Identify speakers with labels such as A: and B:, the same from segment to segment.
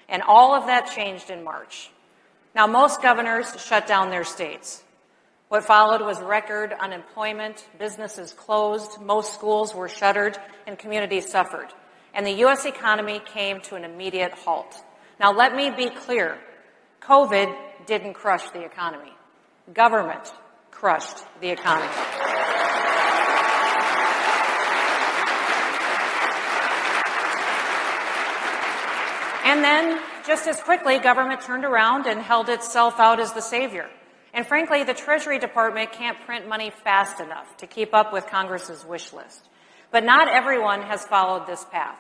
A: And all of that changed in March. Now, most governors shut down their states. What followed was record unemployment, businesses closed, most schools were shuttered, and communities suffered. And the U.S. economy came to an immediate halt. Now, let me be clear. COVID didn't crush the economy. Government crushed the economy. And then, just as quickly, government turned around and held itself out as the savior. And frankly, the Treasury Department can't print money fast enough to keep up with Congress's wish list. But not everyone has followed this path.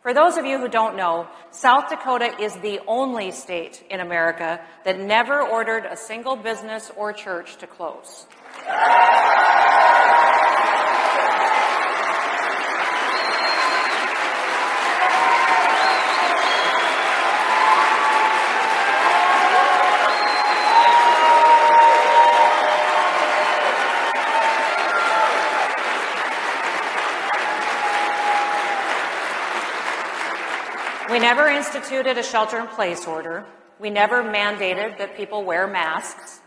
A: For those of you who don't know, South Dakota is the only state in America that never ordered a single business or church to close. We never instituted a shelter-in-place order. We never mandated that people wear masks.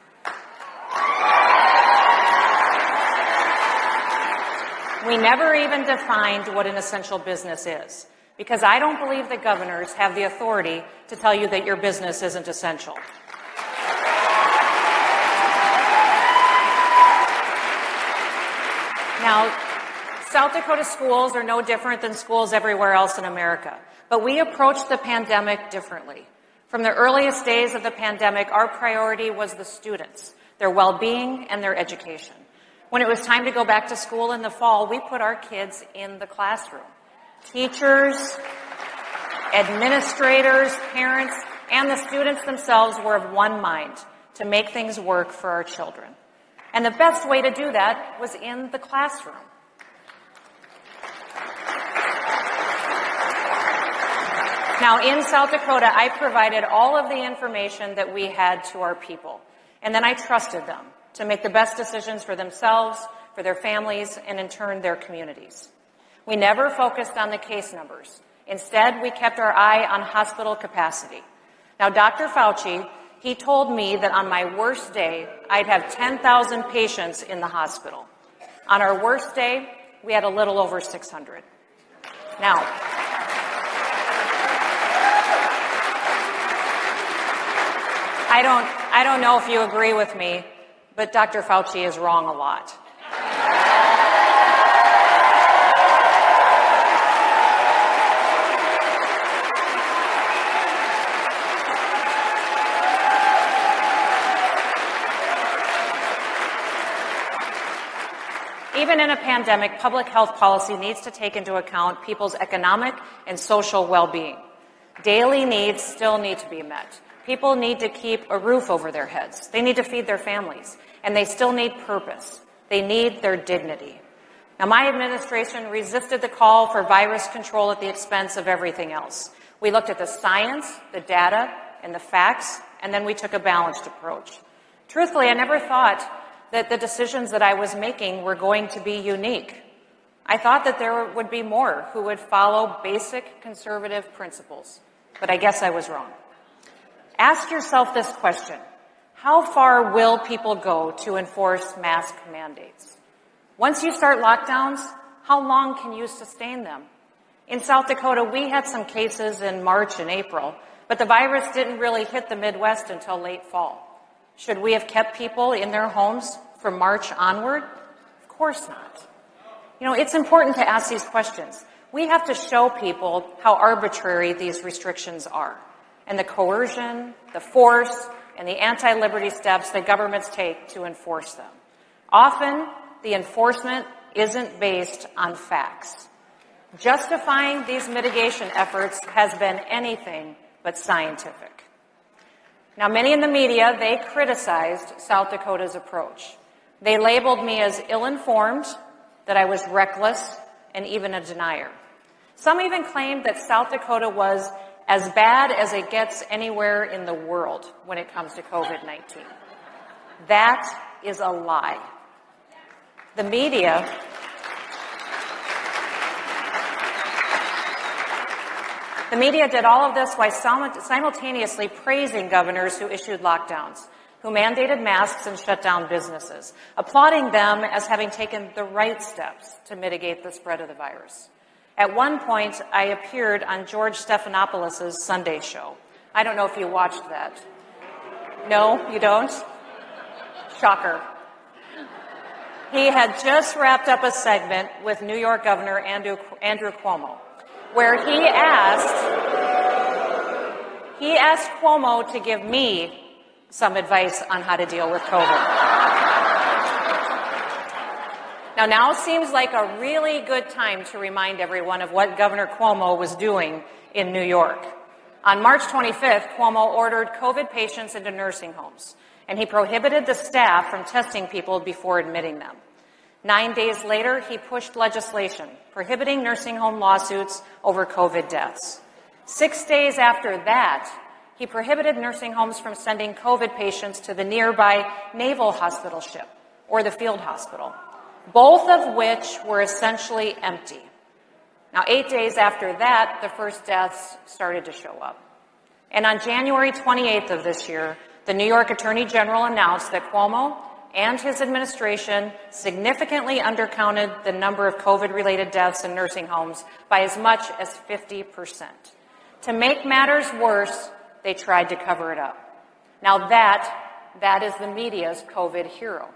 A: We never even defined what an essential business is, because I don't believe that governors have the authority to tell you that your business isn't essential. Now, South Dakota schools are no different than schools everywhere else in America, but we approached the pandemic differently. From the earliest days of the pandemic, our priority was the students, their well-being, and their education. When it was time to go back to school in the fall, we put our kids in the classroom. Teachers, administrators, parents, and the students themselves were of one mind to make things work for our children. And the best way to do that was in the classroom. Now, in South Dakota, I provided all of the information that we had to our people, and then I trusted them to make the best decisions for themselves, for their families, and in turn, their communities. We never focused on the case numbers. Instead, we kept our eye on hospital capacity. Now, Dr. Fauci, he told me that on my worst day, I'd have 10,000 patients in the hospital. On our worst day, we had a little over 600. Now, I don't know if you agree with me, but Dr. Fauci is wrong a lot. Even in a pandemic, public health policy needs to take into account people's economic and social well-being. Daily needs still need to be met. People need to keep a roof over their heads. They need to feed their families. And they still need purpose. They need their dignity. Now, my administration resisted the call for virus control at the expense of everything else. We looked at the science, the data, and the facts, and then we took a balanced approach. Truthfully, I never thought that the decisions that I was making were going to be unique. I thought that there would be more who would follow basic conservative principles, but I guess I was wrong. Ask yourself this question: how far will people go to enforce mask mandates? Once you start lockdowns, how long can you sustain them? In South Dakota, we had some cases in March and April, but the virus didn't really hit the Midwest until late fall. Should we have kept people in their homes from March onward? Of course not. You know, it's important to ask these questions. We have to show people how arbitrary these restrictions are, and the coercion, the force, and the anti-liberty steps that governments take to enforce them. Often, the enforcement isn't based on facts. Justifying these mitigation efforts has been anything but scientific. Now, many in the media, they criticized South Dakota's approach. They labeled me as ill-informed, that I was reckless, and even a denier. Some even claimed that South Dakota was as bad as it gets anywhere in the world when it comes to COVID-19. That is a lie. The media The media did all of this while simultaneously praising governors who issued lockdowns, who mandated masks and shut down businesses, applauding them as having taken the right steps to mitigate the spread of the virus. At one point, I appeared on George Stephanopoulos' Sunday show. I don't know if you watched that. No, you don't? Shocker. He had just wrapped up a segment with New York Governor Andrew Cuomo, where he asked Cuomo to give me some advice on how to deal with COVID. Now seems like a really good time to remind everyone of what Governor Cuomo was doing in New York. On March 25th, Cuomo ordered COVID patients into nursing homes, and he prohibited the staff from testing people before admitting them. 9 days later, he pushed legislation prohibiting nursing home lawsuits over COVID deaths. 6 days after that, he prohibited nursing homes from sending COVID patients to the nearby naval hospital ship or the field hospital, both of which were essentially empty. Now, 8 days after that, the first deaths started to show up. And on January 28th of this year, the New York Attorney General announced that Cuomo and his administration significantly undercounted the number of COVID-related deaths in nursing homes by as much as 50%. To make matters worse, they tried to cover it up. Now that is the media's COVID hero.